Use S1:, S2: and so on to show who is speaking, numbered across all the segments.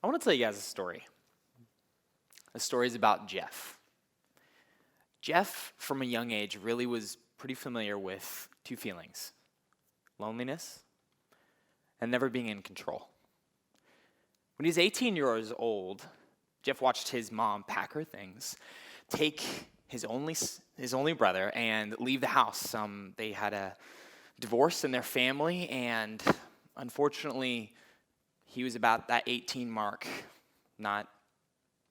S1: I want to tell you guys a story. The story is about Jeff. Jeff, from a young age, really was pretty familiar with two feelings: loneliness and never being in control. When he was 18 years old, Jeff watched his mom pack her things, take his only brother, and leave the house. They had a divorce in their family, and unfortunately, he was about that 18 mark, not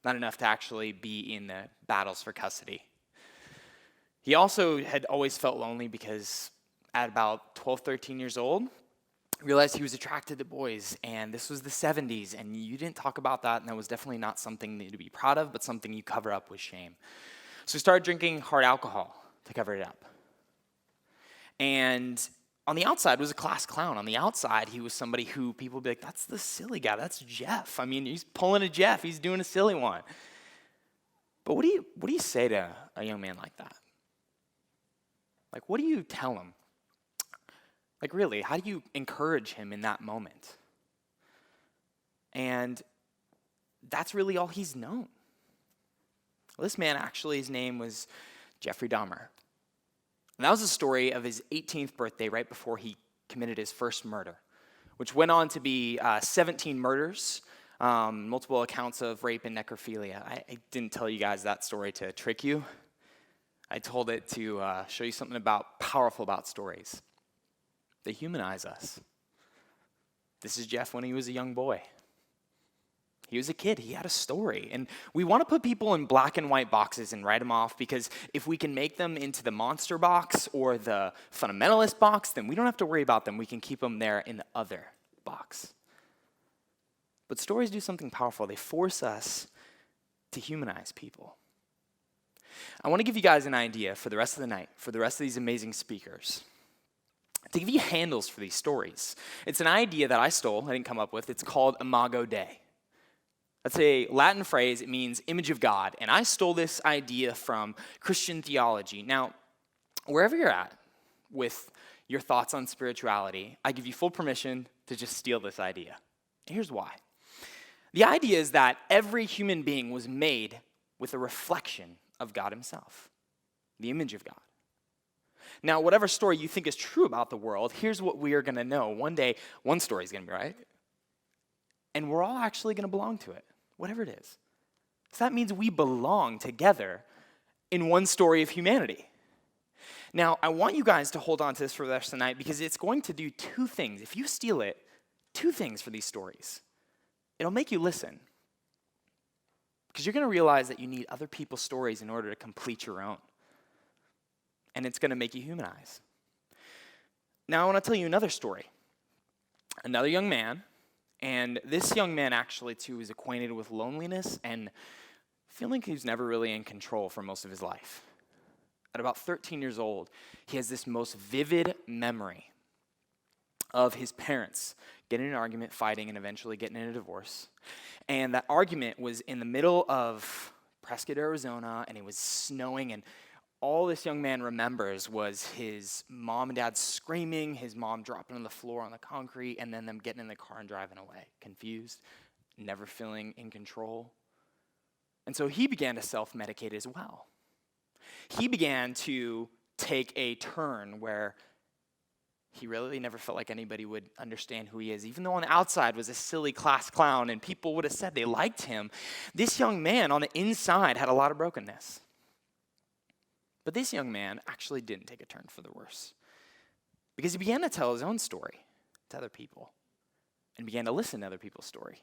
S1: enough to actually be in the battles for custody. He also had always felt lonely because at about 12, 13 years old, realized he was attracted to boys, and this was the 70s, and you didn't talk about that, and that was definitely not something to be proud of, but something you cover up with shame. So he started drinking hard alcohol to cover it up. And on the outside was a class clown. On the outside, he was somebody who people would be like, that's the silly guy, that's Jeff. I mean, he's pulling a Jeff, he's doing a silly one. But what do you say to a young man like that? Like, what do you tell him? Like, really, how do you encourage him in that moment? And that's really all he's known. Well, this man, actually, his name was Jeffrey Dahmer. And that was the story of his 18th birthday, right before he committed his first murder, which went on to be 17 murders, multiple accounts of rape and necrophilia. I didn't tell you guys that story to trick you. I told it to show you something powerful about stories. They humanize us. This is Jeff when he was a young boy. He was a kid. He had a story. And we want to put people in black and white boxes and write them off, because if we can make them into the monster box or the fundamentalist box, then we don't have to worry about them. We can keep them there in the other box. But stories do something powerful. They force us to humanize people. I want to give you guys an idea for the rest of the night, for the rest of these amazing speakers, to give you handles for these stories. It's an idea that I stole, I didn't come up with. It's called Imago Dei. That's a Latin phrase. It means image of God. And I stole this idea from Christian theology. Now, wherever you're at with your thoughts on spirituality, I give you full permission to just steal this idea. Here's why. The idea is that every human being was made with a reflection of God himself, the image of God. Now, whatever story you think is true about the world, here's what we are going to know. One day, one story is going to be right, and we're all actually going to belong to it, whatever it is. So that means we belong together in one story of humanity. Now, I want you guys to hold on to this for the rest of the night, because it's going to do two things. If you steal it, two things for these stories. It'll make you listen, because you're going to realize that you need other people's stories in order to complete your own. And it's going to make you humanize. Now, I want to tell you another story. Another young man, and this young man actually, too, is acquainted with loneliness and feeling like he's never really in control for most of his life. At about 13 years old, he has this most vivid memory of his parents getting in an argument, fighting, and eventually getting in a divorce. And that argument was in the middle of Prescott, Arizona, and it was snowing, and all this young man remembers was his mom and dad screaming, his mom dropping on the floor on the concrete, and then them getting in the car and driving away, confused, never feeling in control. And so he began to self-medicate as well. He began to take a turn where he really never felt like anybody would understand who he is. Even though on the outside was a silly class clown and people would have said they liked him, this young man on the inside had a lot of brokenness. But this young man actually didn't take a turn for the worse, because he began to tell his own story to other people and began to listen to other people's story.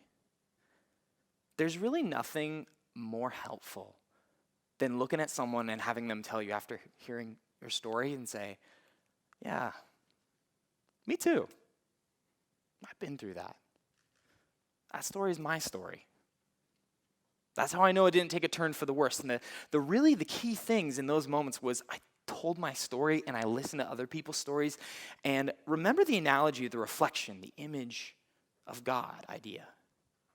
S1: There's really nothing more helpful than looking at someone and having them tell you after hearing your story and say, yeah, me too. I've been through that. That story is my story. That's how I know it didn't take a turn for the worse. And the key things in those moments was I told my story and I listened to other people's stories. And remember the analogy of the reflection, the image of God idea.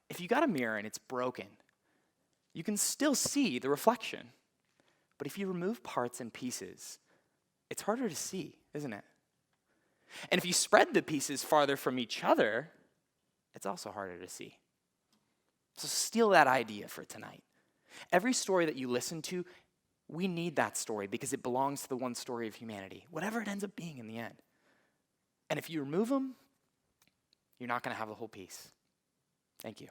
S1: If you got a mirror and it's broken, you can still see the reflection. But if you remove parts and pieces, it's harder to see, isn't it? And if you spread the pieces farther from each other, it's also harder to see. So steal that idea for tonight. Every story that you listen to, we need that story because it belongs to the one story of humanity, whatever it ends up being in the end. And if you remove them, you're not going to have the whole piece. Thank you.